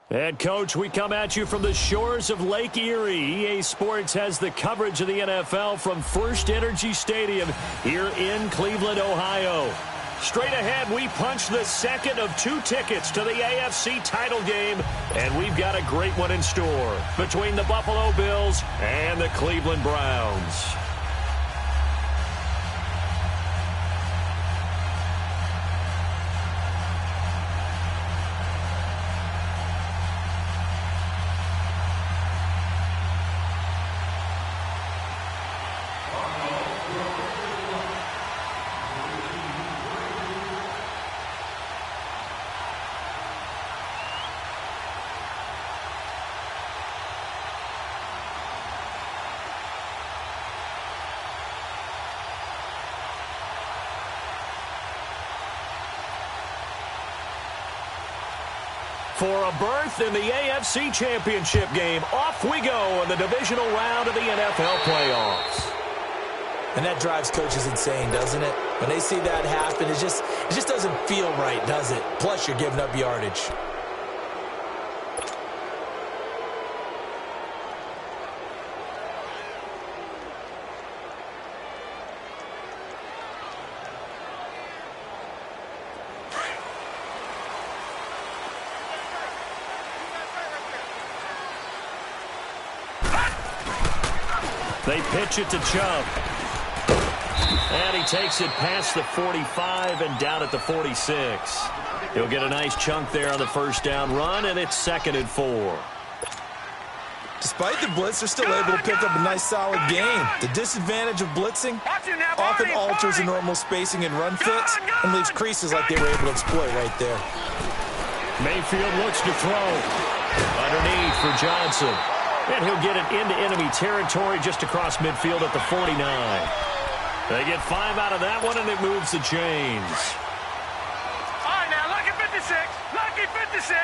And, Coach, we come at you from the shores of Lake Erie. EA Sports has the coverage of the NFL from First Energy Stadium here in Cleveland, Ohio. Straight ahead, we punch the second of 2 tickets to the AFC title game, and we've got a great one in store between the Buffalo Bills and the Cleveland Browns. For a berth in the AFC Championship game, off we go in the divisional round of the NFL playoffs. And that drives coaches insane, doesn't it? When they see that happen, it just doesn't feel right, does it? Plus, you're giving up yardage. They pitch it to Chubb. And he takes it past the 45 and down at the 46. He'll get a nice chunk there on the first down run, and it's 2nd and 4. Despite the blitz, they're still able to pick up a nice, solid gain. The disadvantage of blitzing often alters the normal spacing and run fits and leaves creases like they were able to exploit right there. Mayfield looks to throw. Underneath for Johnson. And he'll get it into enemy territory just across midfield at the 49. They get 5 out of that one, and it moves the chains. All right, now, lucky 56. Lucky 56.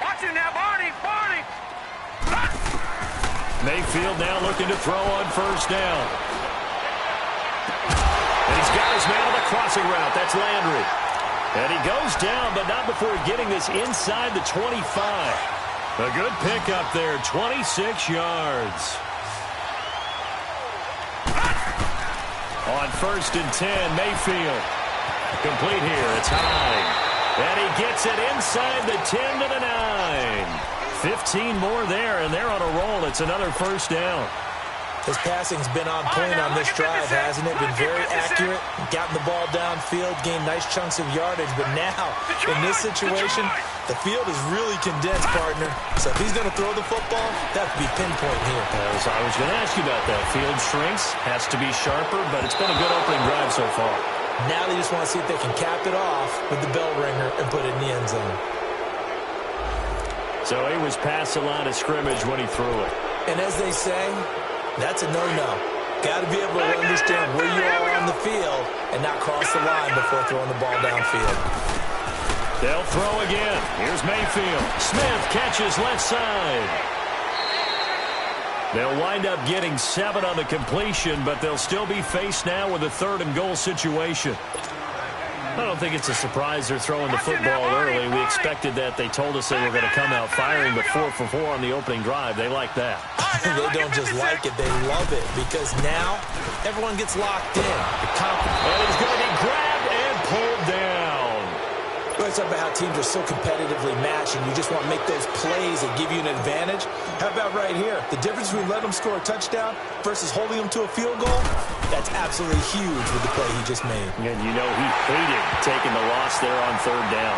Watch it now, Barney. Barney. Mayfield now looking to throw on first down. And he's got his man on the crossing route. That's Landry. And he goes down, but not before getting this inside the 25. A good pickup there, 26 yards. On 1st and 10, Mayfield. Complete here, it's high. And he gets it inside the 10 to the 9. 15 more there, and they're on a roll. It's another first down. His passing's been on point on this drive, hasn't it? Been very accurate, gotten the ball downfield, gained nice chunks of yardage. But now, in this situation, the field is really condensed, partner. So if he's going to throw the football, that would be pinpoint here. I was going to ask you about that. Field shrinks, has to be sharper, but it's been a good opening drive so far. Now they just want to see if they can cap it off with the bell ringer and put it in the end zone. So he was past the line of scrimmage when he threw it. And as they say, that's a no-no. Got to be able to understand where you are on the field and not cross the line before throwing the ball downfield. They'll throw again. Here's Mayfield. Smith catches left side. They'll wind up getting 7 on the completion, but they'll still be faced now with a 3rd and goal situation. I don't think it's a surprise they're throwing the football early. We expected that. They told us they were going to come out firing, but 4 for 4 on the opening drive. They like that. They don't just like it, they love it, because now everyone gets locked in. And he's going to be grabbed and pulled down. Let's talk about how teams are so competitively matched, and you just want to make those plays that give you an advantage. How about right here? The difference between letting them score a touchdown versus holding them to a field goal, that's absolutely huge with the play he just made. And you know he hated taking the loss there on 3rd down.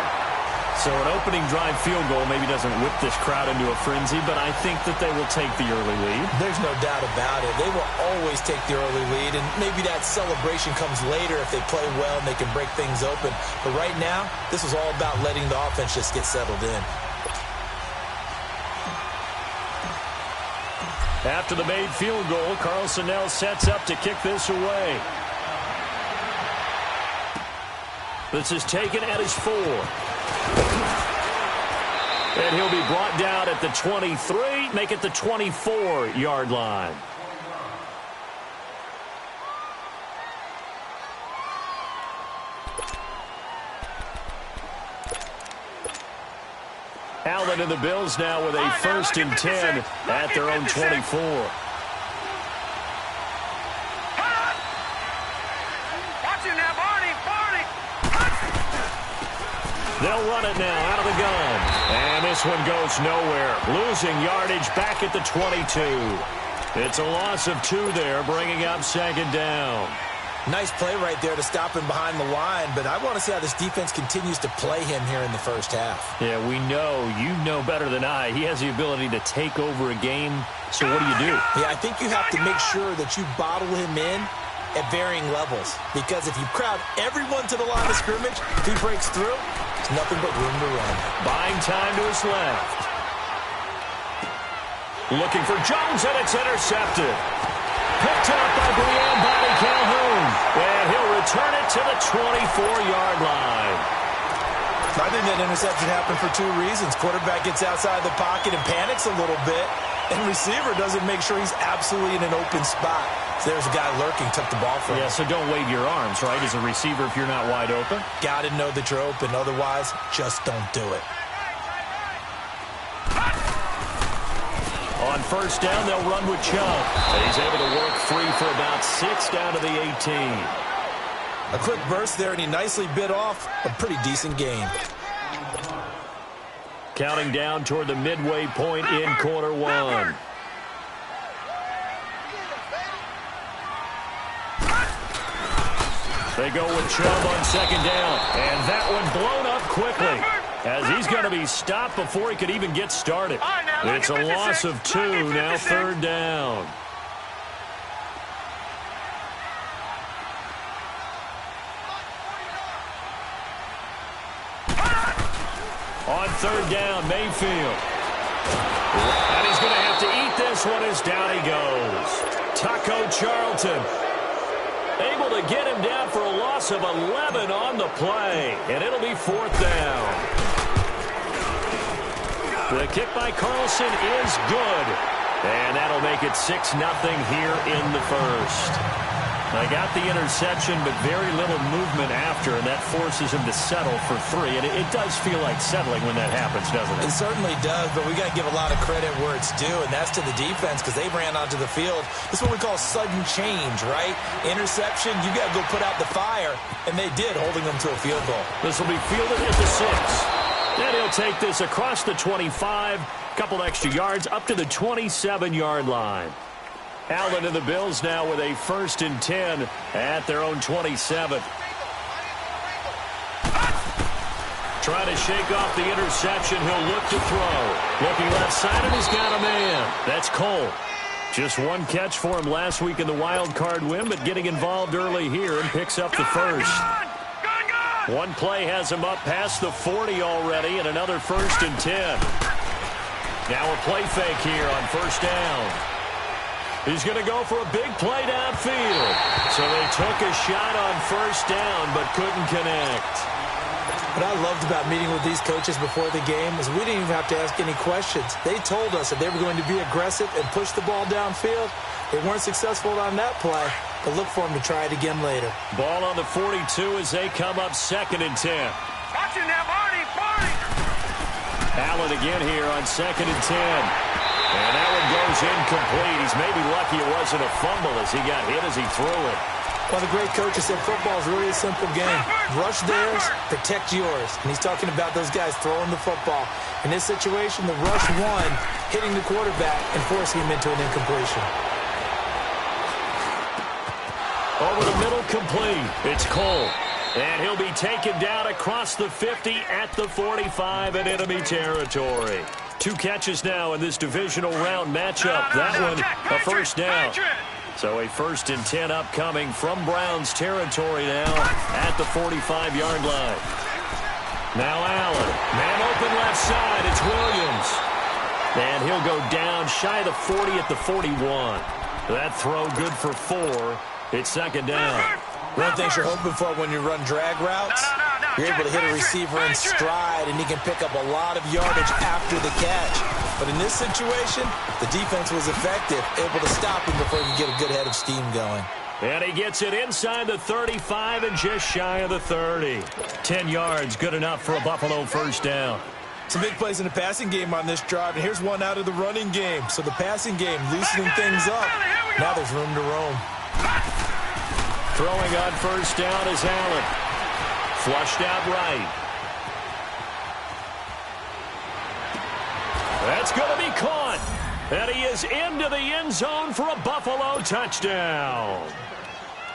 So an opening drive field goal maybe doesn't whip this crowd into a frenzy, but I think that they will take the early lead. There's no doubt about it. They will always take the early lead, and maybe that celebration comes later if they play well and they can break things open. But right now, this is all about letting the offense just get settled in. After the made field goal, Carlson now sets up to kick this away. This is taken at his 4. And he'll be brought down at the 23, make it the 24-yard line. Allen and the Bills now with a 1st and 10 at their own 24. They'll run it now out of the gun. And this one goes nowhere. Losing yardage back at the 22. It's a loss of 2 there, bringing up 2nd down. Nice play right there to stop him behind the line, but I want to see how this defense continues to play him here in the first half. Yeah, we know. You know better than I. He has the ability to take over a game. So what do? Yeah, I think you have to make sure that you bottle him in at varying levels, because if you crowd everyone to the line of scrimmage, if he breaks through, there's nothing but room to run. Buying time to his left. Looking for Jones, and it's intercepted. Picked up by Brian Body Calhoun. And he'll return it to the 24-yard line. I think that interception happened for 2 reasons. Quarterback gets outside the pocket and panics a little bit, and receiver doesn't make sure he's absolutely in an open spot. So there's a guy lurking, took the ball from him. Yeah, so don't wave your arms, right, as a receiver if you're not wide open. Got to know that you're open. Otherwise, just don't do it. On 1st down, they'll run with Chubb. And he's able to work free for about 6 down to the 18. A quick burst there, and he nicely bit off a pretty decent gain. Counting down toward the midway point in quarter 1. They go with Chubb on 2nd down. And that one blown up quickly, as he's going to be stopped before he could even get started. It's a loss of 2, now 3rd down. On 3rd down, Mayfield. And he's going to have to eat this one as down he goes. Taco Charlton able to get him down for a loss of 11 on the play. And it'll be 4th down. The kick by Carlson is good. And that'll make it 6-0 here in the first. They got the interception, but very little movement after, and that forces him to settle for 3. And it does feel like settling when that happens, doesn't it? It certainly does, but we got to give a lot of credit where it's due, and that's to the defense, because they ran onto the field. This is what we call sudden change, right? Interception, you got to go put out the fire, and they did, holding them to a field goal. This will be fielded at the 6. And he'll take this across the 25, couple extra yards up to the 27-yard line. Allen and the Bills now with a 1st and 10 at their own 27. Trying to shake off the interception. He'll look to throw. Looking left side, and he's got a man. That's Cole. Just 1 catch for him last week in the wild card win, but getting involved early here and picks up the 1st. One play has him up past the 40 already, and another 1st and 10. Now a play fake here on 1st down. He's going to go for a big play downfield. So they took a shot on 1st down, but couldn't connect. What I loved about meeting with these coaches before the game is we didn't even have to ask any questions. They told us that they were going to be aggressive and push the ball downfield. They weren't successful on that play, but look for them to try it again later. Ball on the 42 as they come up 2nd and 10. Watch it now, Barney. Allen again here on 2nd and 10. And that one goes incomplete. He's maybe lucky it wasn't a fumble as he got hit as he threw it. Well, the great coach has said football is really a simple game. Rush theirs, protect yours. And he's talking about those guys throwing the football. In this situation, the rush won, hitting the quarterback and forcing him into an incompletion. Over the middle, complete. It's Cole. And he'll be taken down across the 50 at the 45 in enemy territory. 2 catches now in this divisional round matchup. That one, a 1st down. So a 1st and 10 upcoming from Browns territory now at the 45-yard line. Now Allen. Man open left side. It's Williams. And he'll go down shy of the 40 at the 41. That throw good for 4. It's 2nd down. One thing you're hoping for when you run drag routes, you're able to hit a receiver in stride, and he can pick up a lot of yardage after the catch. But in this situation, the defense was effective, able to stop him before he could get a good head of steam going. And he gets it inside the 35 and just shy of the 30. 10 yards, good enough for a Buffalo 1st down. Some big plays in the passing game on this drive, and here's one out of the running game. So the passing game loosening things up. Now there's room to roam. Throwing on first down is Allen. Flushed out right. That's going to be caught. And he is into the end zone for a Buffalo touchdown.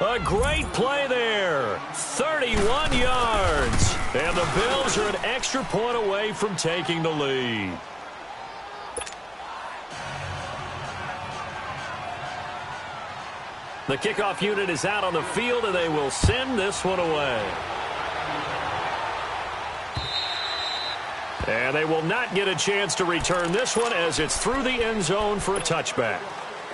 A great play there. 31 yards. And the Bills are an extra point away from taking the lead. The kickoff unit is out on the field, and they will send this one away. And they will not get a chance to return this one as it's through the end zone for a touchback.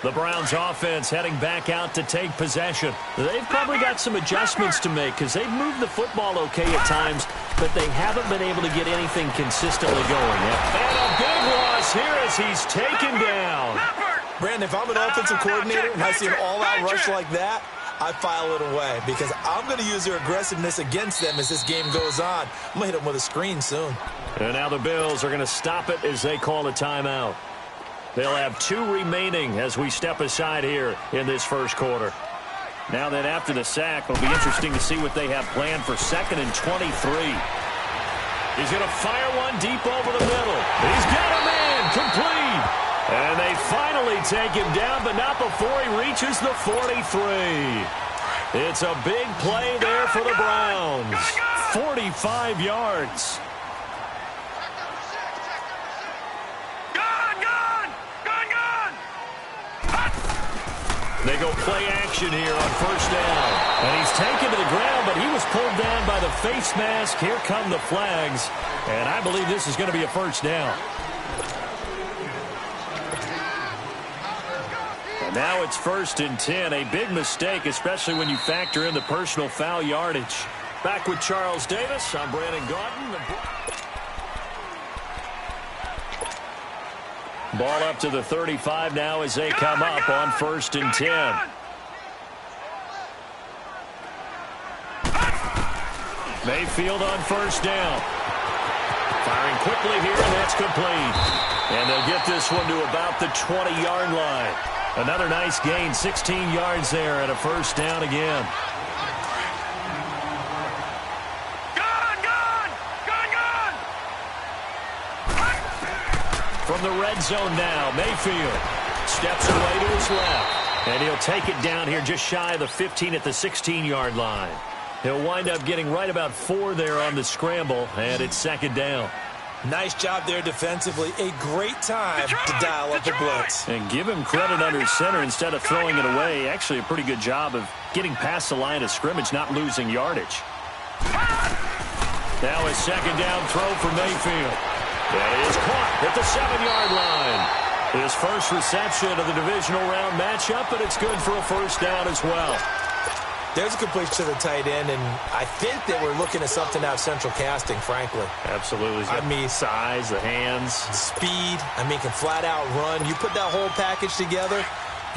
The Browns offense heading back out to take possession. They've probably got some adjustments to make because they've moved the football okay at times, but they haven't been able to get anything consistently going. And a big loss here as he's taken down. Brandon, if I'm an offensive coordinator and I see an all-out rush like that, I file it away because I'm going to use their aggressiveness against them as this game goes on. I'm going to hit them with a screen soon. And now the Bills are going to stop it as they call a timeout. They'll have 2 remaining as we step aside here in this first quarter. Now that after the sack, it'll be interesting to see what they have planned for 2nd and 23. He's going to fire one deep over the middle. He's got a man complete. And they finally take him down, but not before he reaches the 43. It's a big play there for the Browns. 45 yards. They go play action here on first down. And he's taken to the ground, but he was pulled down by the face mask. Here come the flags. And I believe this is going to be a first down. And now it's 1st and 10. A big mistake, especially when you factor in the personal foul yardage. Back with Charles Davis. I'm Brandon Gaudin. Ball up to the 35 now as they come up on 1st and 10. Mayfield on first down. Firing quickly here, and that's complete. And they'll get this one to about the 20-yard line. Another nice gain, 16 yards there, and a first down again. From the red zone now, Mayfield steps away to his left. And he'll take it down here just shy of the 15 at the 16-yard line. He'll wind up getting right about 4 there on the scramble, and it's 2nd down. Nice job there defensively. A great time to dial up the blitz. And give him credit under center instead of throwing it away. Actually a pretty good job of getting past the line of scrimmage, not losing yardage. Now a 2nd down throw for Mayfield. That is caught at the 7-yard line. His first reception of the divisional round matchup, but it's good for a first down as well. There's a completion to the tight end, and I think that we're looking at something out of central casting, frankly. Absolutely. I mean, size, the hands. Speed. I mean, can flat out run. You put that whole package together,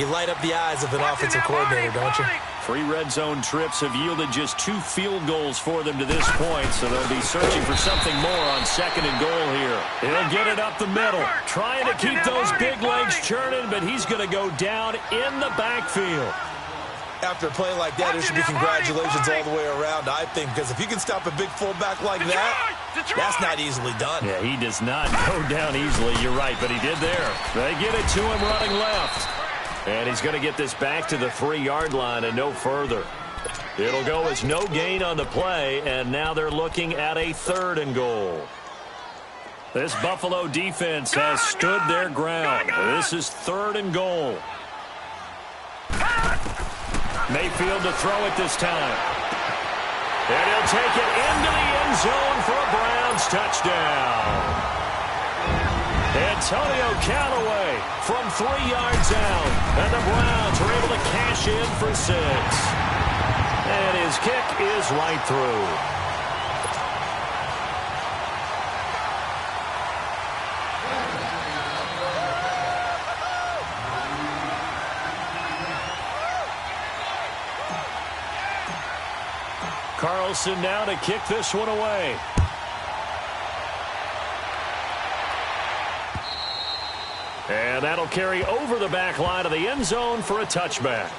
you light up the eyes of an offensive coordinator, don't you? 3 red zone trips have yielded just 2 field goals for them to this point, so they'll be searching for something more on 2nd and goal here. He'll get it up the middle, trying to keep those big legs churning, but he's going to go down in the backfield. After a play like that, there should be congratulations all the way around, I think, because if you can stop a big fullback like that, that's not easily done. Yeah, he does not go down easily, you're right, but he did there. They get it to him running left. And he's going to get this back to the 3-yard line and no further. It'll go as no gain on the play, and now they're looking at a 3rd and goal. This Buffalo defense has stood their ground. This is 3rd and goal. Mayfield to throw it this time. And he'll take it into the end zone for a Browns touchdown. Antonio Callaway from 3 yards out. And the Browns are able to cash in for 6. And his kick is right through. Carlson now to kick this one away. And that'll carry over the back line of the end zone for a touchback.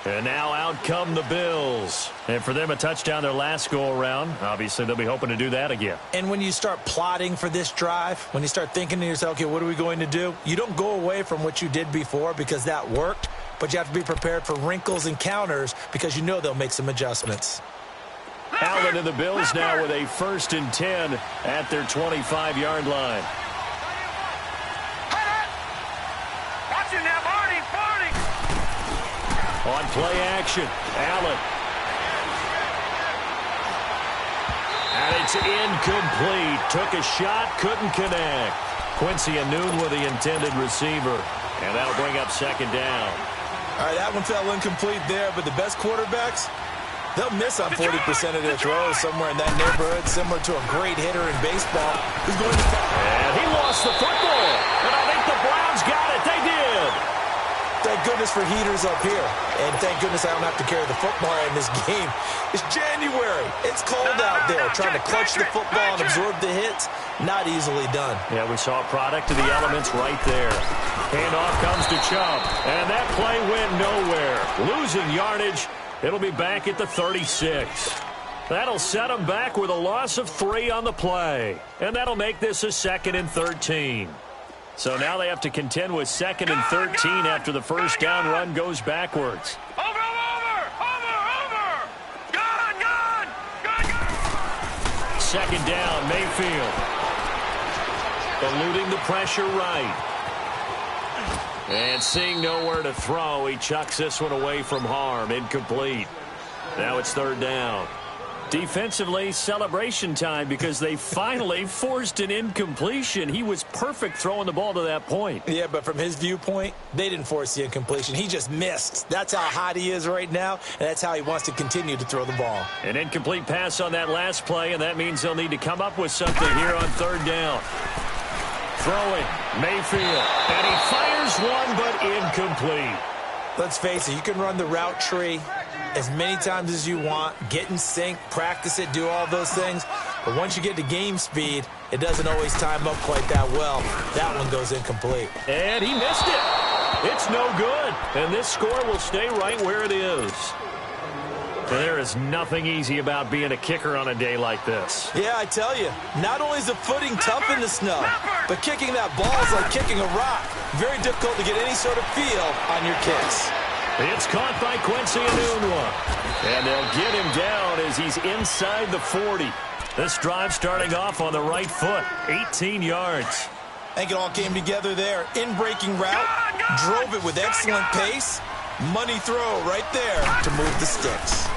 And now out come the Bills. And for them, a touchdown their last go-around. Obviously, they'll be hoping to do that again. And when you start plotting for this drive, when you start thinking to yourself, okay, what are we going to do? You don't go away from what you did before because that worked, but you have to be prepared for wrinkles and counters because you know they'll make some adjustments. Allen and the Bills now with a 1st and 10 at their 25-yard line. Watch it now, Barney. On play action, Allen. And it's incomplete. Took a shot, couldn't connect. Quincy Anoon with the intended receiver. And that'll bring up 2nd down. All right, that one fell incomplete there, but the best quarterbacks, they'll miss on 40% of their throws somewhere in that neighborhood, similar to a great hitter in baseball who's going to... And he lost the football. And I think the Browns got it. They did. Thank goodness for heaters up here. And thank goodness I don't have to carry the football in this game. It's January. It's cold out there. Trying to clutch the football and absorb the hits, not easily done. Yeah, we saw a product of the elements right there. Handoff comes to Chubb. And that play went nowhere. Losing yardage. It'll be back at the 36. That'll set them back with a loss of 3 on the play. And that'll make this a 2nd and 13. So now they have to contend with 2nd and 13 after the first down run goes backwards. Over. Gone. 2nd down, Mayfield. Eluding the pressure right. And seeing nowhere to throw, he chucks this one away from harm. Incomplete. Now it's 3rd down. Defensively, celebration time because they finally forced an incompletion. He was perfect throwing the ball to that point. Yeah, but from his viewpoint, they didn't force the incompletion. He just missed. That's how hot he is right now, and that's how he wants to continue to throw the ball. An incomplete pass on that last play, and that means they'll need to come up with something here on 3rd down. Throwing, Mayfield, and he fires one, but incomplete. Let's face it, you can run the route tree as many times as you want, get in sync, practice it, do all those things. But once you get to game speed, it doesn't always time up quite that well. That one goes incomplete. And he missed it. It's no good. And this score will stay right where it is. There is nothing easy about being a kicker on a day like this. Yeah, I tell you, not only is the footing tough in the snow, but kicking that ball is like kicking a rock. Very difficult to get any sort of feel on your kicks. It's caught by Quincy Anoon. And they'll get him down as he's inside the 40. This drive starting off on the right foot, 18 yards. I think it all came together there. In-breaking route, drove it with excellent pace. Money throw right there to move the sticks.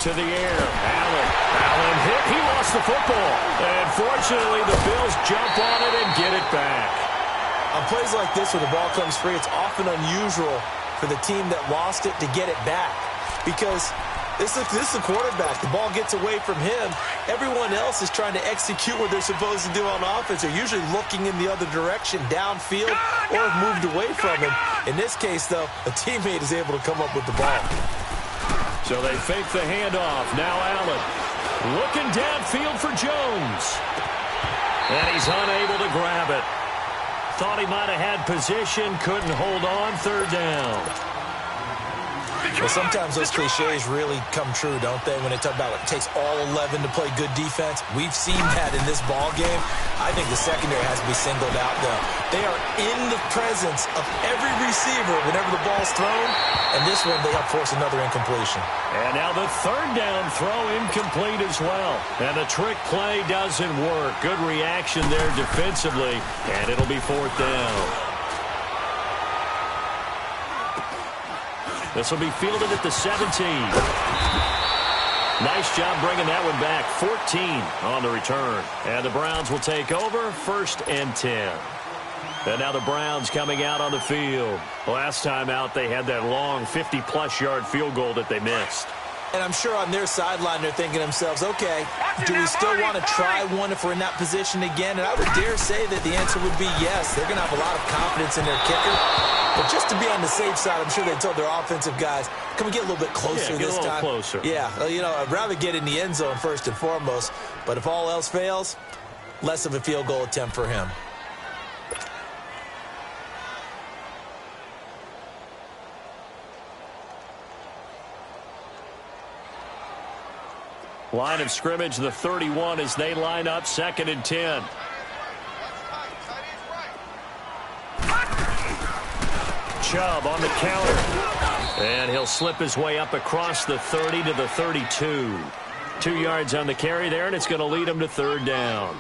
To the air, Allen hit, he lost the football. And fortunately, the Bills jump on it and get it back. On plays like this, when the ball comes free, it's often unusual for the team that lost it to get it back. Because this is the quarterback. The ball gets away from him. Everyone else is trying to execute what they're supposed to do on offense. They're usually looking in the other direction, downfield, or have moved away from him. In this case, though, a teammate is able to come up with the ball. So they fake the handoff. Now Allen looking downfield for Jones. And he's unable to grab it. Thought he might have had position, couldn't hold on, 3rd down. Well, sometimes those cliches really come true, don't they? When they talk about it takes all 11 to play good defense. We've seen that in this ball game. I think the secondary has to be singled out, though. They are in the presence of every receiver whenever the ball's thrown. And this one, they help force another incompletion. And now the 3rd down throw incomplete as well. And the trick play doesn't work. Good reaction there defensively. And it'll be 4th down. This will be fielded at the 17. Nice job bringing that one back. 14 on the return. And the Browns will take over, 1st and 10. And now the Browns coming out on the field. Last time out, they had that long 50-plus yard field goal that they missed. And I'm sure on their sideline, they're thinking to themselves, okay, do we still want to try one if we're in that position again? And I would dare say that the answer would be yes. They're going to have a lot of confidence in their kicker. But just to be on the safe side, I'm sure they told their offensive guys, can we get a little bit closer this time? Get a little closer. Yeah, well, you know, I'd rather get in the end zone first and foremost. But if all else fails, less of a field goal attempt for him. Line of scrimmage, the 31, as they line up 2nd and 10. Chubb on the counter. And he'll slip his way up across the 30 to the 32. 2 yards on the carry there, and it's going to lead him to 3rd down.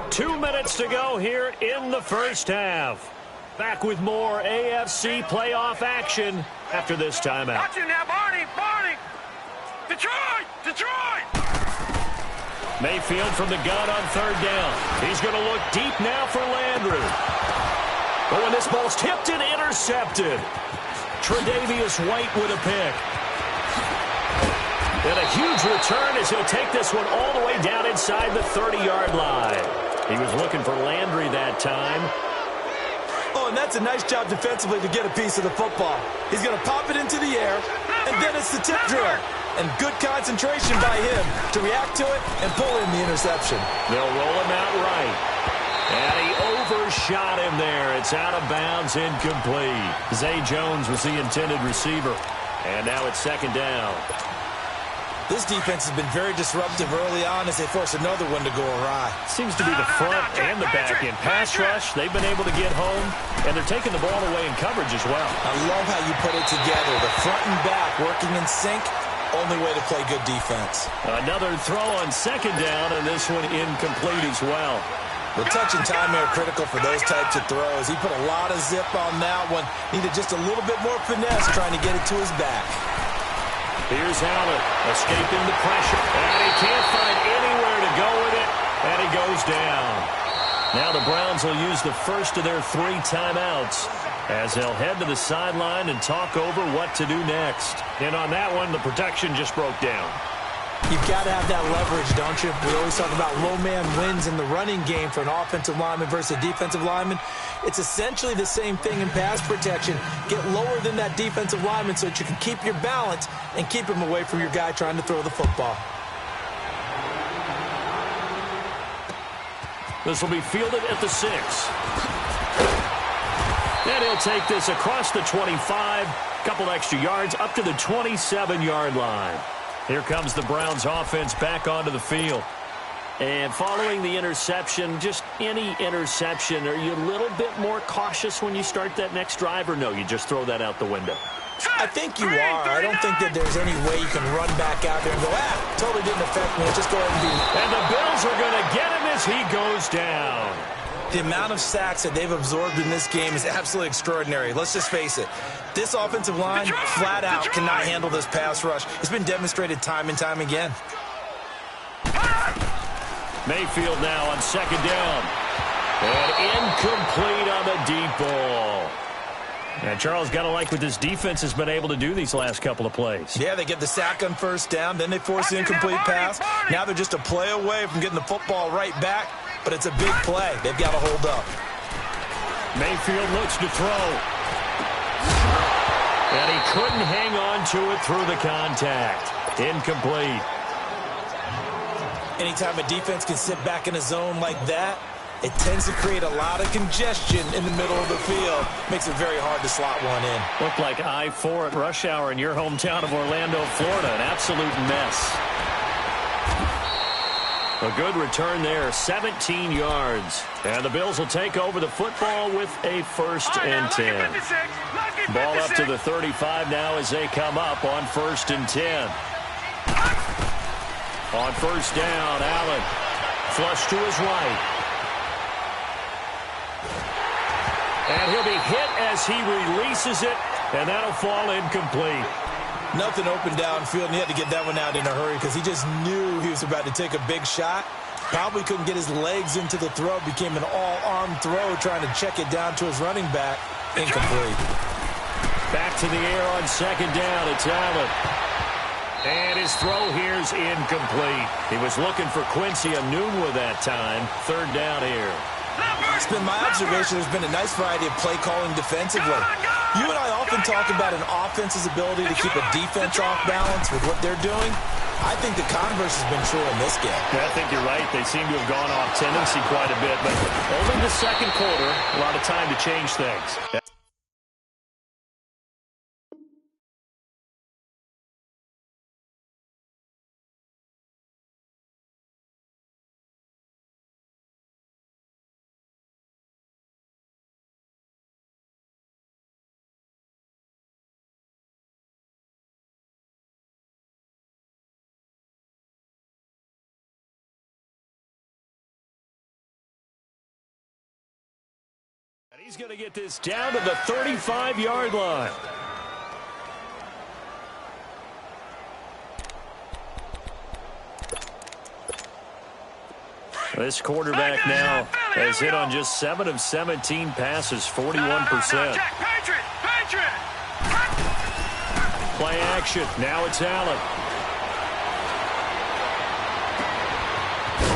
Two minutes to go here in the first half. Back with more AFC playoff action after this timeout. Watch it now, Barney! Barney! Detroit! Detroit! Mayfield from the gun on 3rd down. He's going to look deep now for Landry. Oh, and this ball's tipped and intercepted. Tre'Davious White with a pick. And a huge return as he'll take this one all the way down inside the 30-yard line. He was looking for Landry that time. Oh, and that's a nice job defensively to get a piece of the football. He's going to pop it into the air, and then it's the tip drill. And good concentration by him to react to it and pull in the interception. They'll roll him out right. And he overshot him there. It's out of bounds, incomplete. Zay Jones was the intended receiver. And now it's 2nd down. This defense has been very disruptive early on as they force another one to go awry. Seems to be the front and the back end. Pass rush, they've been able to get home, and they're taking the ball away in coverage as well. I love how you put it together. The front and back working in sync, only way to play good defense. Another throw on 2nd down, and this one incomplete as well. The touch and time are critical for those types of throws. He put a lot of zip on that one. Needed just a little bit more finesse trying to get it to his back. Here's Allen, escaping the pressure. And he can't find anywhere to go with it, and he goes down. Now the Browns will use the first of their 3 timeouts as they'll head to the sideline and talk over what to do next. And on that one, the protection just broke down. You've got to have that leverage, don't you? We always talk about low man wins in the running game for an offensive lineman versus a defensive lineman. It's essentially the same thing in pass protection. Get lower than that defensive lineman so that you can keep your balance and keep him away from your guy trying to throw the football. This will be fielded at the 6. And he'll take this across the 25, couple extra yards up to the 27-yard line. Here comes the Browns offense back onto the field. And following the interception, just any interception, are you a little bit more cautious when you start that next drive, or no, you just throw that out the window? I think you are. I don't think that there's any way you can run back out there and go, totally didn't affect me. Just go ahead and do it. And the Bills are going to get him as he goes down. The amount of sacks that they've absorbed in this game is absolutely extraordinary. Let's just face it. This offensive line, flat out, cannot handle this pass rush. It's been demonstrated time and time again. Mayfield now on 2nd down. And incomplete on the deep ball. And Charles, got to like what this defense has been able to do these last couple of plays. Yeah, they get the sack on 1st down, then they force the incomplete pass. Now they're just a play away from getting the football right back, but it's a big play. They've got to hold up. Mayfield looks to throw. And he couldn't hang on to it through the contact. Incomplete. Anytime a defense can sit back in a zone like that, it tends to create a lot of congestion in the middle of the field. Makes it very hard to slot one in. Looked like I-4 at rush hour in your hometown of Orlando, Florida. An absolute mess. A good return there, 17 yards. And the Bills will take over the football with a 1st and 10. Ball up to the 35 now as they come up on 1st and 10. On 1st down, Allen. Flush to his right. And he'll be hit as he releases it, and that'll fall incomplete. Nothing open downfield, and he had to get that one out in a hurry because he just knew he was about to take a big shot. Probably couldn't get his legs into the throw. Became an all-arm throw trying to check it down to his running back. Incomplete. Back to the air on 2nd down. It's Allen. And his throw here's incomplete. He was looking for Quincy Enunwa that time. 3rd down here. It's been my observation there's been a nice variety of play calling defensively. You and I often talk about an offense's ability to keep a defense off balance with what they're doing. I think the converse has been true in this game. Yeah, I think you're right. They seem to have gone off tendency quite a bit, but only the 2nd quarter, a lot of time to change things. He's going to get this down to the 35-yard line. This quarterback now has hit on just 7 of 17 passes, 41%. Play action. Now it's Allen.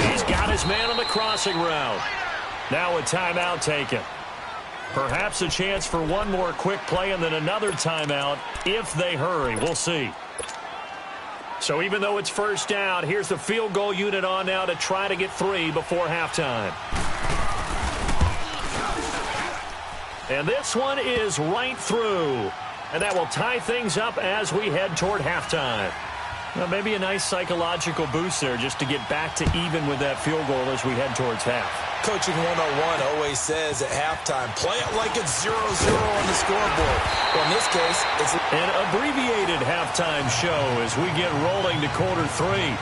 He's got his man on the crossing route. Now a timeout taken. Perhaps a chance for one more quick play and then another timeout if they hurry. We'll see. So even though it's first down, here's the field goal unit on now to try to get 3 before halftime. And this one is right through. And that will tie things up as we head toward halftime. Well, maybe a nice psychological boost there just to get back to even with that field goal as we head towards half. Coaching 101 always says at halftime, play it like it's 0-0 on the scoreboard. Well, in this case, it's an abbreviated halftime show as we get rolling to quarter 3.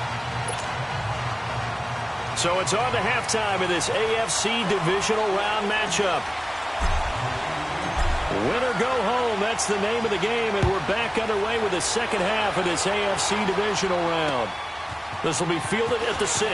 So it's on to halftime in this AFC divisional round matchup. Win or go home, that's the name of the game, and we're back underway with the second half of this AFC divisional round. This will be fielded at the 6.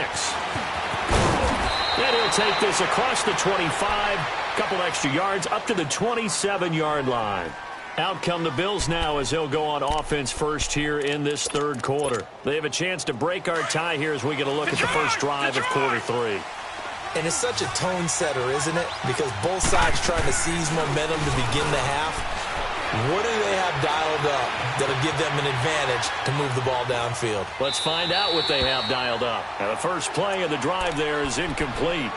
And he'll take this across the 25, couple extra yards up to the 27-yard line. Out come the Bills now as they'll go on offense first here in this third quarter. They have a chance to break our tie here as we get a look at the first drive of quarter 3. And it's such a tone setter, isn't it? Because both sides trying to seize momentum to begin the half. What do they have dialed up that'll give them an advantage to move the ball downfield? Let's find out what they have dialed up. Now, the first play of the drive there is incomplete.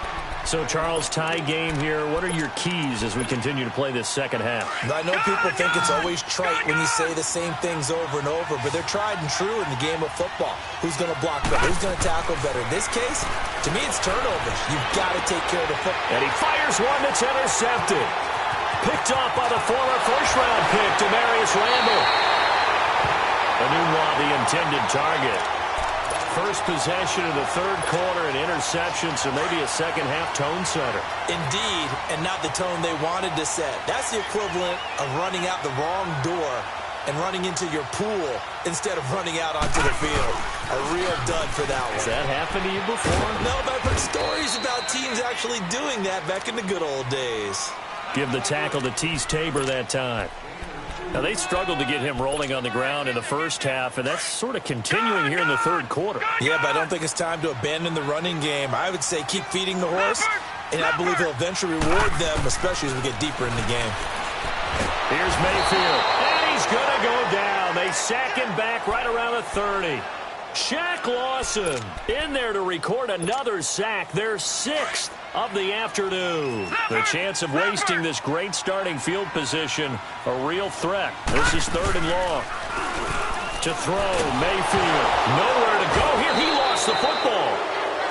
So, Charles, tie game here. What are your keys as we continue to play this second half? I know people think it's always trite when you say the same things over and over, but they're tried and true in the game of football. Who's going to block better? Who's going to tackle better? In this case, to me, it's turnovers. You've got to take care of the football. And he fires one that's intercepted. Picked off by the former first-round pick, Demarius Randall. Anunwa, the intended target. First possession of the third quarter, an interception, so maybe a second-half tone setter. Indeed, and not the tone they wanted to set. That's the equivalent of running out the wrong door and running into your pool instead of running out onto the field. A real dud for that one. Has that happened to you before? No, but I've heard stories about teams actually doing that back in the good old days. Give the tackle to Tease Tabor that time. Now, they struggled to get him rolling on the ground in the first half, and that's sort of continuing here in the third quarter. Yeah, but I don't think it's time to abandon the running game. I would say keep feeding the horse, and I believe he'll eventually reward them, especially as we get deeper in the game. Here's Mayfield, and he's going to go down. They sack him back right around the 30. Shaq Lawson in there to record another sack, their 6th of the afternoon. The chance of wasting this great starting field position, a real threat. This is 3rd and long. To throw, Mayfield. Nowhere to go here. He lost the football.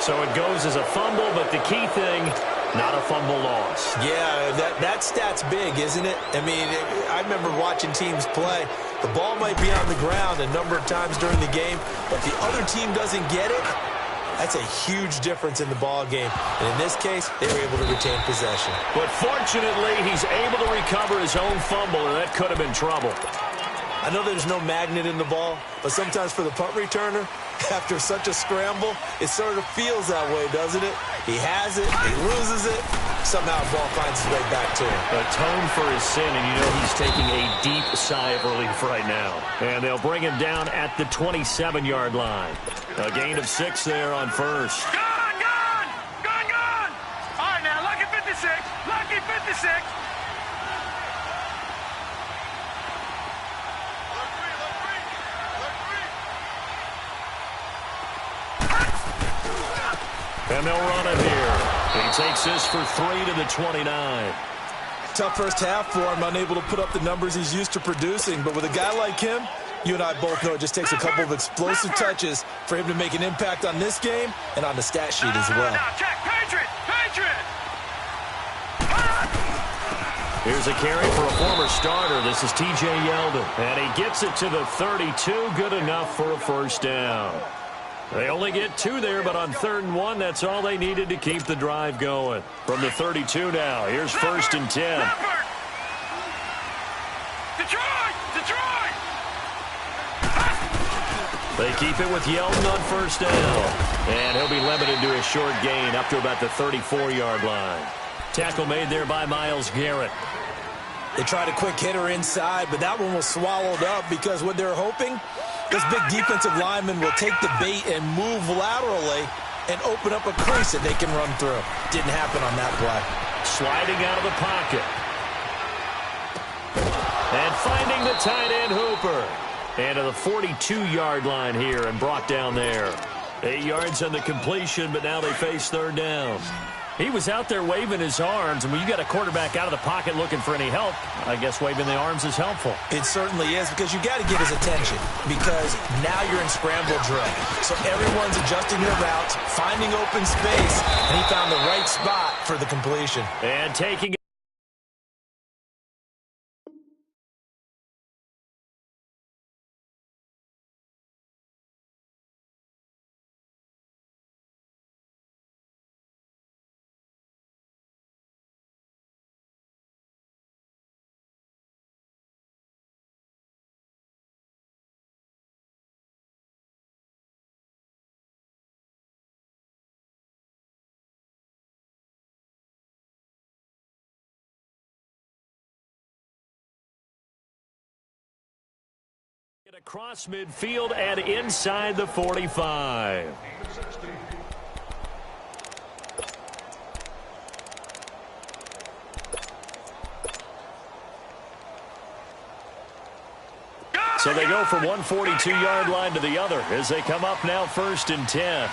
So it goes as a fumble, but the key thing, not a fumble loss. Yeah, that stat's big, isn't it? I mean, I remember watching teams play. The ball might be on the ground a number of times during the game, but if the other team doesn't get it, that's a huge difference in the ball game. And in this case, they were able to retain possession. But fortunately, he's able to recover his own fumble, and that could have been trouble. I know there's no magnet in the ball, but sometimes for the punt returner, after such a scramble, it sort of feels that way, doesn't it? He has it, he loses it, somehow the ball finds its way back to him. Atone for his sin, and you know he's taking a deep sigh of relief right now. And they'll bring him down at the 27-yard line. A gain of 6 there on first. Gone! All right, now, lucky 56. Lucky 56. And they'll run it here. He takes this for 3 to the 29. Tough first half for him, unable to put up the numbers he's used to producing. But with a guy like him, you and I both know it just takes a couple of explosive touches for him to make an impact on this game and on the stat sheet as well. Now, check. Patriot! Here's a carry for a former starter. This is T.J. Yeldon. And he gets it to the 32. Good enough for a first down. They only get 2 there, but on 3rd and 1, that's all they needed to keep the drive going. From the 32 now, here's 1st and 10. Detroit! They keep it with Yeldon on 1st down. And he'll be limited to a short gain up to about the 34-yard line. Tackle made there by Myles Garrett. They tried a quick hitter inside, but that one was swallowed up because what they're hoping, this big defensive lineman will take the bait and move laterally and open up a crease that they can run through. Didn't happen on that play. Sliding out of the pocket. And finding the tight end Hooper. And to the 42-yard line here and brought down there. 8 yards on the completion, but now they face 3rd down. He was out there waving his arms, and when you got a quarterback out of the pocket looking for any help, I guess waving the arms is helpful. It certainly is, because you got to get his attention, because now you're in scramble drill. So everyone's adjusting their routes, finding open space, and he found the right spot for the completion. And taking across midfield and inside the 45. So they go from one 42-yard line to the other as they come up now 1st and 10.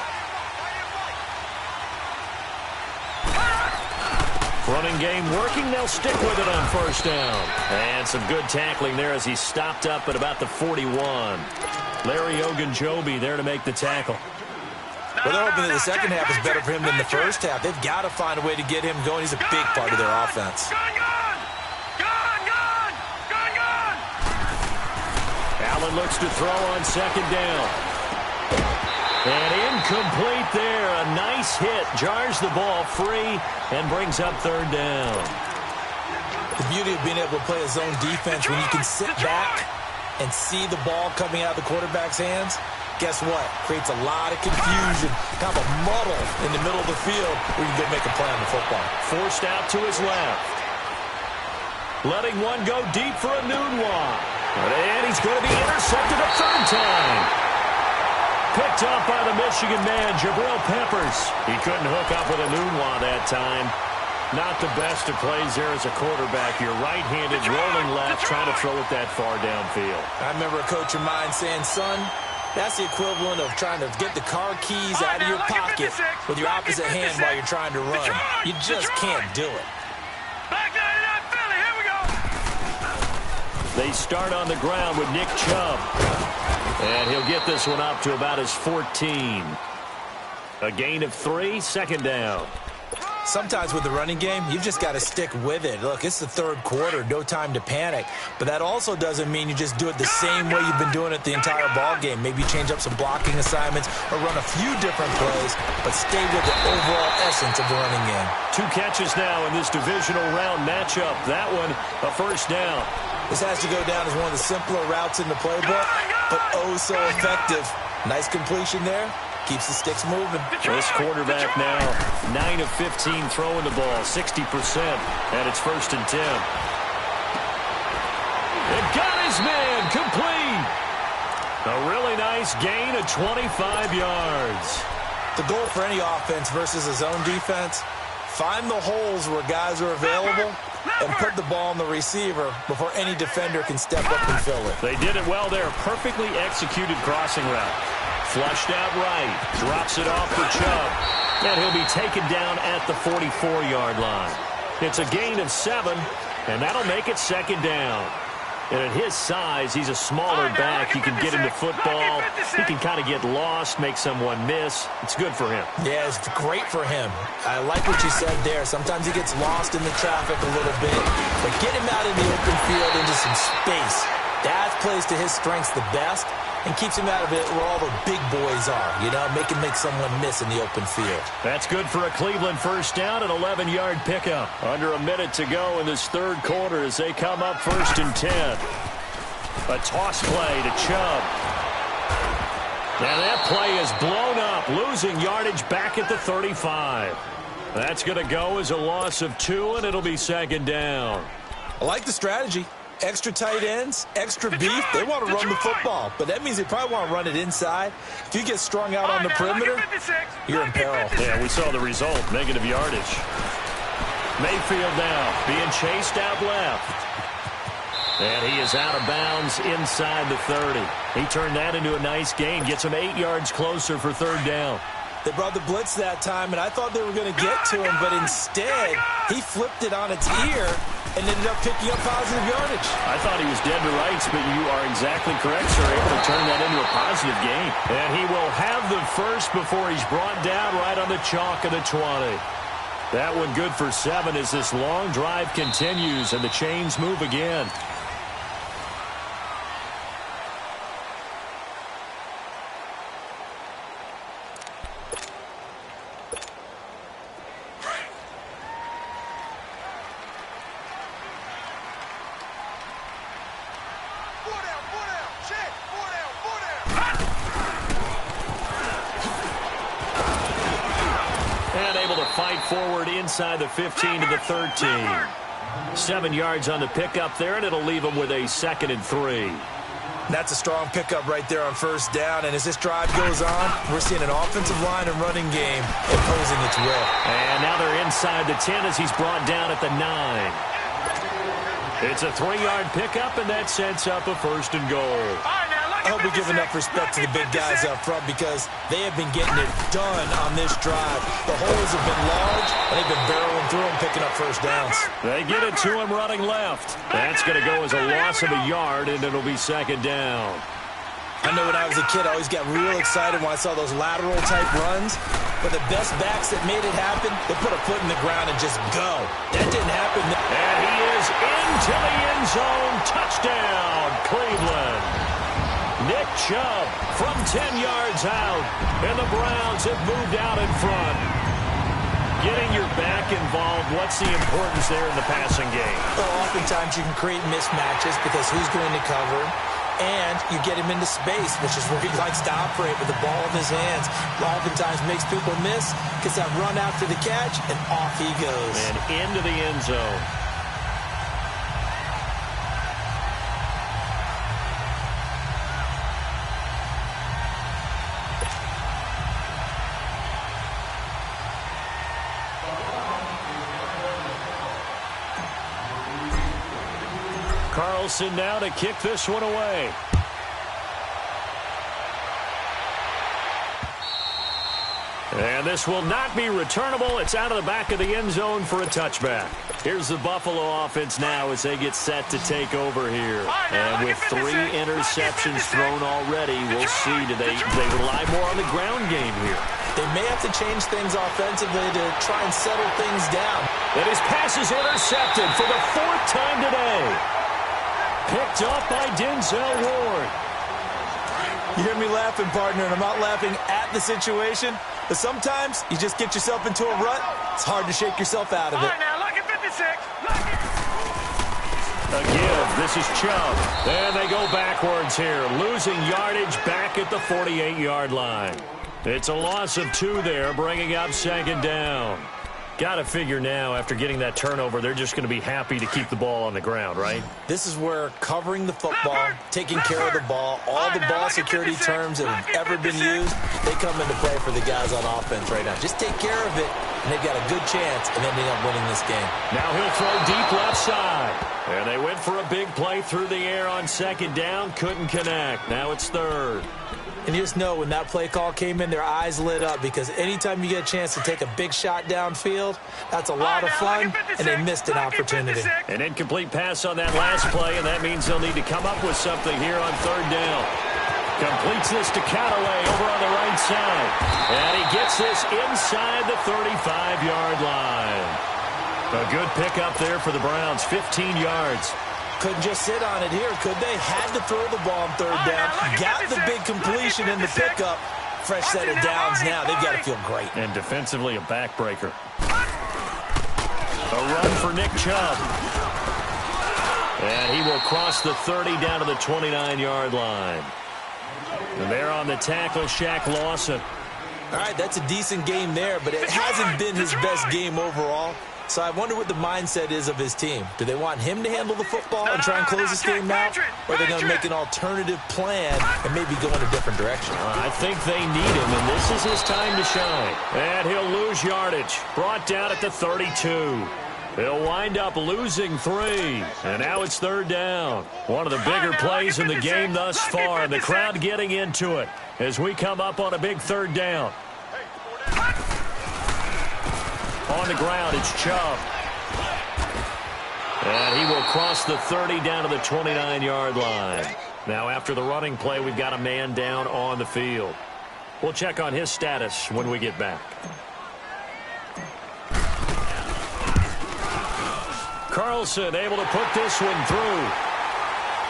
Running game working. They'll stick with it on 1st down. And some good tackling there as he stopped up at about the 41. Larry Ogunjobi there to make the tackle. Well, they're hoping that the second half is better for him than the first half. They've got to find a way to get him going. He's a big part of their offense. Allen looks to throw on 2nd down. And incomplete there. A nice hit. Jars the ball free and brings up 3rd down. The beauty of being able to play a zone defense when you can sit back and see the ball coming out of the quarterback's hands, guess what? Creates a lot of confusion, kind of a muddle in the middle of the field where you can go make a play on the football. Forced out to his left. Letting one go deep for a Nunwa. And he's going to be intercepted a 3rd time. Picked up by the Michigan man, Jabril Peppers. He couldn't hook up with a Nunwa that time. Not the best of plays there as a quarterback. You're right-handed, rolling left, trying to throw it that far downfield. I remember a coach of mine saying, son, that's the equivalent of trying to get the car keys out of your pocket with your opposite hand while you're trying to run. You just can't do it. They start on the ground with Nick Chubb. And he'll get this one up to about his 14. A gain of 3, 2nd down. Sometimes with the running game, you've just got to stick with it. Look, it's the 3rd quarter, no time to panic. But that also doesn't mean you just do it the same way you've been doing it the entire ball game. Maybe change up some blocking assignments or run a few different plays, but stay with the overall essence of the running game. 2 catches now in this divisional round matchup. That one, a 1st down. This has to go down as one of the simpler routes in the playbook, but oh so effective. Nice completion there. Keeps the sticks moving. This quarterback now, 9 of 15 throwing the ball, 60%, and it's 1st and 10. It got his man, complete. A really nice gain of 25 yards. The goal for any offense versus a zone defense, find the holes where guys are available and put the ball on the receiver before any defender can step up and fill it. They did it well there. Perfectly executed crossing route. Flushed out right. Drops it off for Chubb. And he'll be taken down at the 44-yard line. It's a gain of 7, and that'll make it 2nd down. And at his size, he's a smaller back. You can get him to football. He can kind of get lost, make someone miss. It's good for him. Yeah, it's great for him. I like what you said there. Sometimes he gets lost in the traffic a little bit. But get him out in the open field into some space. That plays to his strengths the best and keeps him out of it where all the big boys are, you know, make someone miss in the open field. That's good for a Cleveland first down, an 11-yard pickup. Under a minute to go in this third quarter as they come up 1st and 10. A toss play to Chubb. And that play is blown up, losing yardage back at the 35. That's going to go as a loss of 2, and it'll be 2nd down. I like the strategy. Extra tight ends, extra beef. They want to run the football, but that means they probably want to run it inside. If you get strung out on the perimeter, you're in peril. Yeah, we saw the result, negative yardage. Mayfield now being chased out left. And he is out of bounds inside the 30. He turned that into a nice gain, gets him 8 yards closer for 3rd down. They brought the blitz that time, and I thought they were going to get to him, but instead, he flipped it on its ear and ended up picking up positive yardage. I thought he was dead to rights, but you are exactly correct, sir. Able to turn that into a positive gain. And he will have the first before he's brought down right on the chalk of the 20. That one good for 7 as this long drive continues and the chains move again. Forward inside the 15 to the 13. 7 yards on the pickup there, and it'll leave them with a 2nd and 3. That's a strong pickup right there on 1st down, and as this drive goes on, we're seeing an offensive line and running game imposing its will. And now they're inside the 10 as he's brought down at the 9. It's a 3-yard pickup, and that sets up a 1st and goal. I hope we give enough respect to the big guys up front because they have been getting it done on this drive. The holes have been large, and they've been barreling through them, picking up 1st downs. They get it to him running left. That's going to go as a loss of a yard, and it'll be 2nd down. I know when I was a kid, I always got real excited when I saw those lateral-type runs. But the best backs that made it happen, they put a foot in the ground and just go. That didn't happen. And he is into the end zone. Touchdown, Cleveland. Nick Chubb from 10 yards out, and the Browns have moved out in front. Getting your back involved, what's the importance there in the passing game? Well, oftentimes you can create mismatches because who's going to cover, and you get him into space, which is where he likes to operate with the ball in his hands. Oftentimes makes people miss, gets that run after the catch, and off he goes. And into the end zone. Carlson now to kick this one away. And this will not be returnable. It's out of the back of the end zone for a touchback. Here's the Buffalo offense now as they get set to take over here. And with 3 interceptions thrown already, we'll see. Do they rely more on the ground game here? They may have to change things offensively to try and settle things down. And his pass is intercepted for the 4th time today. Picked up by Denzel Ward. You hear me laughing, partner, and I'm not laughing at the situation, but sometimes you just get yourself into a rut. It's hard to shake yourself out of it. All right, now, look at 56. Look A at... give. This is Chubb. And they go backwards here, losing yardage back at the 48-yard line. It's a loss of 2 there, bringing up 2nd down. Got to figure now, after getting that turnover, they're just going to be happy to keep the ball on the ground, right? This is where covering the football, taking care of the ball, all the ball security terms that have ever been used, they come into play for the guys on offense right now. Just take care of it, and they've got a good chance of ending up winning this game. Now he'll throw deep left side. And they went for a big play through the air on 2nd down, couldn't connect. Now it's 3rd. And you just know when that play call came in, their eyes lit up because anytime you get a chance to take a big shot downfield, that's a lot of fun, and they missed an opportunity. An incomplete pass on that last play, and that means they'll need to come up with something here on 3rd down. Completes this to Callaway over on the right side. And he gets this inside the 35-yard line. A good pickup there for the Browns, 15 yards. Couldn't just sit on it here, could they? Had to throw the ball on third down. Got the big completion in the pickup. Fresh set of downs now. They've got to feel great. And defensively, a backbreaker. A run for Nick Chubb. And he will cross the 30 down to the 29-yard line. And they're on the tackle, Shaq Lawson. All right, that's a decent game there, but it hasn't been his best game overall. So I wonder what the mindset is of his team. Do they want him to handle the football and try and close this game out? Or are they going to make an alternative plan and maybe go in a different direction? I think they need him, and this is his time to shine. And he'll lose yardage. Brought down at the 32. He'll wind up losing 3. And now it's third down. One of the bigger plays in the game thus far. And the crowd getting into it as we come up on a big third down. On the ground, it's Chubb. And he will cross the 30 down to the 29-yard line. Now, after the running play, we've got a man down on the field. We'll check on his status when we get back. Carlson able to put this one through.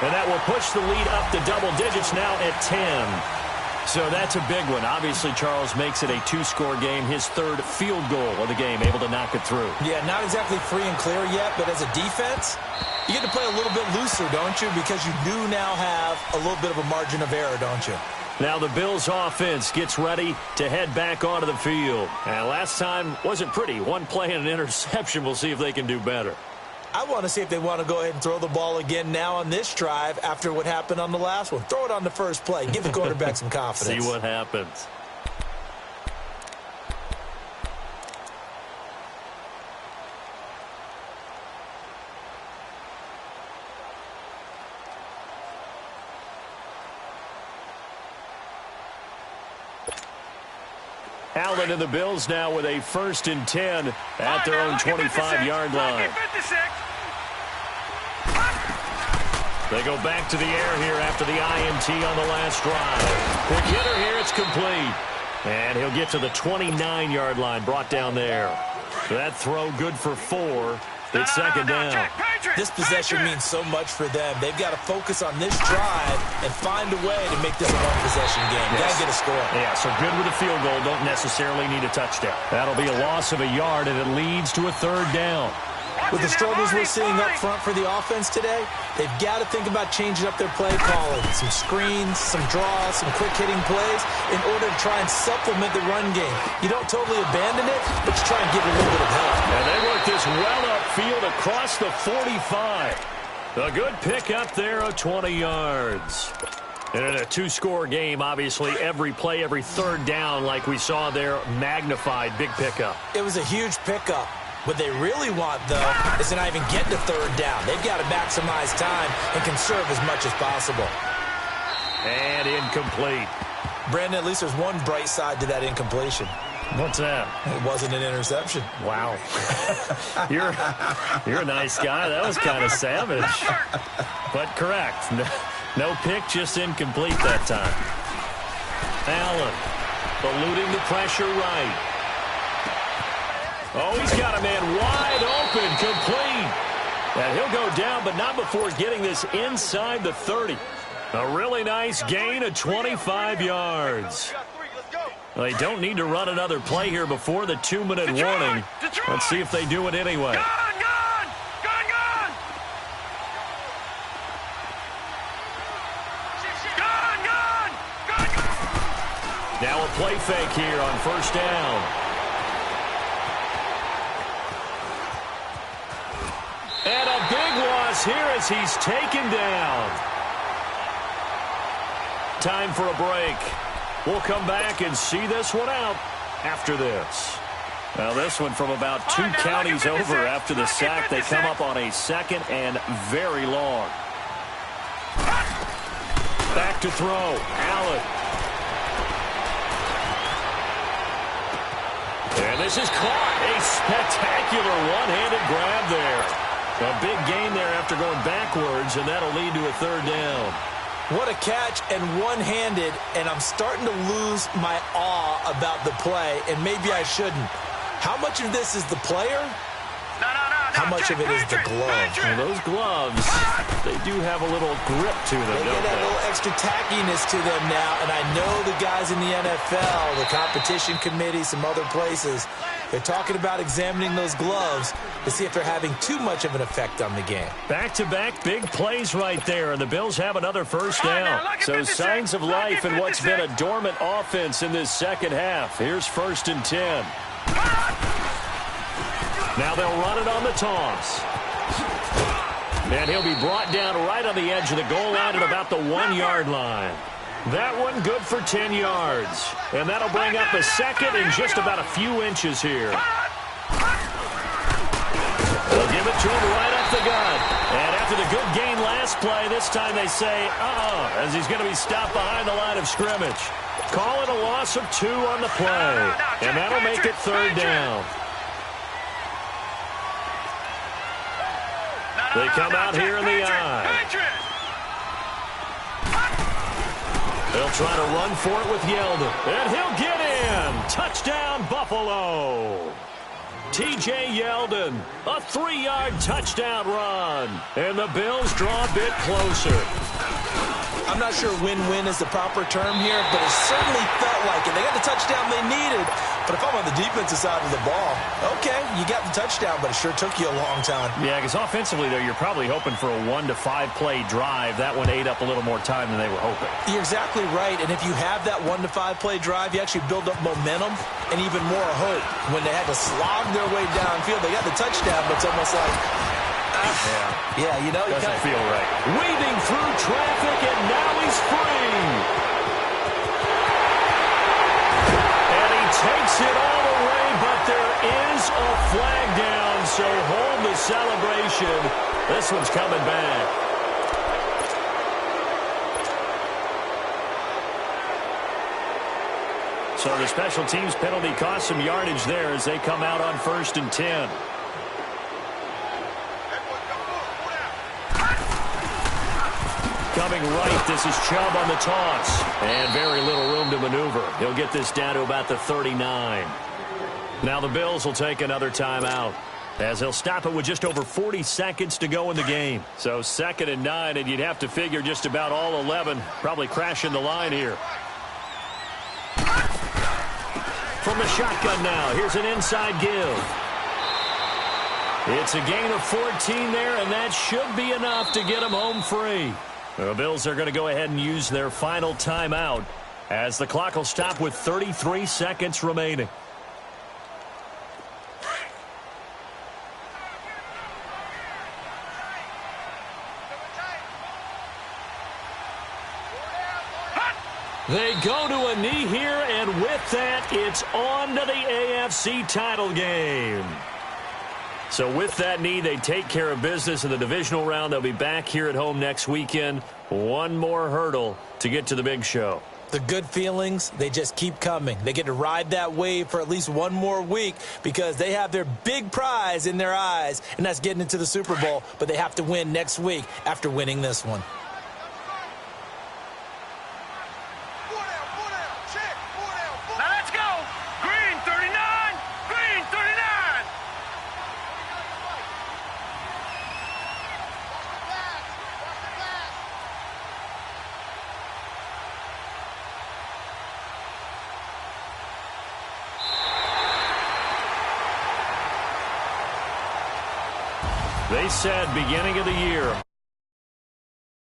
And that will push the lead up to double digits now at 10. So that's a big one. Obviously, Charles makes it a 2-score game. His third field goal of the game, able to knock it through. Yeah, not exactly free and clear yet, but as a defense, you get to play a little bit looser, don't you? Because you do now have a little bit of a margin of error, don't you? Now the Bills offense gets ready to head back onto the field. And last time wasn't pretty. One play and an interception. We'll see if they can do better. I want to see if they want to go ahead and throw the ball again now on this drive after what happened on the last one. Throw it on the first play. Give the quarterback some confidence. See what happens. Allen and the Bills now with a 1st and 10 at their own 25-yard line. They go back to the air here after the INT on the last drive. Quick hitter here, it's complete. And he'll get to the 29-yard line, brought down there. That throw good for 4. It's second down. This possession means so much for them. They've got to focus on this drive and find a way to make this a one-possession game. Got to get a score. Yeah, so good with a field goal. Don't necessarily need a touchdown. That'll be a loss of a yard, and it leads to a third down. With the struggles we're seeing up front for the offense today, they've got to think about changing up their play calling. Some screens, some draws, some quick-hitting plays in order to try and supplement the run game. You don't totally abandon it, but you try and give it a little bit of help. And they work this well upfield across the 45. A good pick up there of 20 yards. And in a 2-score game, obviously, every play, every third down, like we saw there, magnified, big pickup. It was a huge pickup. What they really want, though, is to not even get to third down. They've got to maximize time and conserve as much as possible. And incomplete. Brandon, at least there's one bright side to that incompletion. What's that? It wasn't an interception. Wow. You're a nice guy. That was kind of savage. But correct. No pick, just incomplete that time. Allen eluding the pressure right. Oh, he's got a man wide open, complete. And he'll go down, but not before getting this inside the 30. A really nice gain of 25 yards. Well, they don't need to run another play here before the 2-minute warning. Let's see if they do it anyway. Gone! Now a play fake here on first down. And a big loss here as he's taken down. Time for a break. We'll come back and see this one out after this. Well, this one from about 2 counties over after the sack. They come up on a 2nd and very long. Back to throw. Allen. And this is caught. A spectacular one-handed grab there. A big gain there after going backwards, and that'll lead to a third down. What a catch and one-handed, and I'm starting to lose my awe about the play, and maybe I shouldn't. How much of this is the player? How much of it is the glove? Well, those gloves, they do have a little grip to them, They don't get that they? little extra tackiness to them now, and I know the guys in the NFL, the competition committee, some other places, they're talking about examining those gloves to see if they're having too much of an effect on the game. Back-to-back big plays right there, and the Bills have another first down. So signs of life in what's been a dormant offense in this second half. Here's 1st and 10. Now they'll run it on the toss. And he'll be brought down right on the edge of the goal line at about the 1-yard line. That one good for 10 yards. And that'll bring up a second in just about a few inches here. They'll give it to him right up the gut. And after the good gain last play, this time they say, as he's going to be stopped behind the line of scrimmage. Call it a loss of 2 on the play. And that'll make it 3rd down. They come out here in the eye. They'll try to run for it with Yeldon. And he'll get in. Touchdown, Buffalo. T.J. Yeldon, a 3-yard touchdown run. And the Bills draw a bit closer. I'm not sure win-win is the proper term here, but it certainly felt like it. They got the touchdown they needed. But if I'm on the defensive side of the ball, okay, you got the touchdown, but it sure took you a long time. Yeah, because offensively, though, you're probably hoping for a 1 to 5 play drive. That one ate up a little more time than they were hoping. You're exactly right. And if you have that 1 to 5 play drive, you actually build up momentum and even more hope. When they had to slog their way downfield, they got the touchdown, but it's almost like, yeah, you know, doesn't feel right. Weaving through traffic, and now he's free. And he takes it all the way, but there is a flag down, so hold the celebration. This one's coming back. So the special teams penalty cost some yardage there as they come out on 1st and 10. Coming right, this is Chubb on the toss. And very little room to maneuver. He'll get this down to about the 39. Now the Bills will take another timeout, as they'll stop it with just over 40 seconds to go in the game. So 2nd and 9, and you'd have to figure just about all 11 probably crashing the line here. From the shotgun now, here's an inside give. It's a gain of 14 there, and that should be enough to get them home free. The Bills are going to go ahead and use their final timeout as the clock will stop with 33 seconds remaining. They go to a knee here, and with that, it's on to the AFC title game. So with that knee, they take care of business in the divisional round. They'll be back here at home next weekend. One more hurdle to get to the big show. The good feelings, they just keep coming. They get to ride that wave for at least one more week because they have their big prize in their eyes, and that's getting into the Super Bowl. But they have to win next week after winning this one. Now let's go. Green 39. Green 39. They said beginning of the year,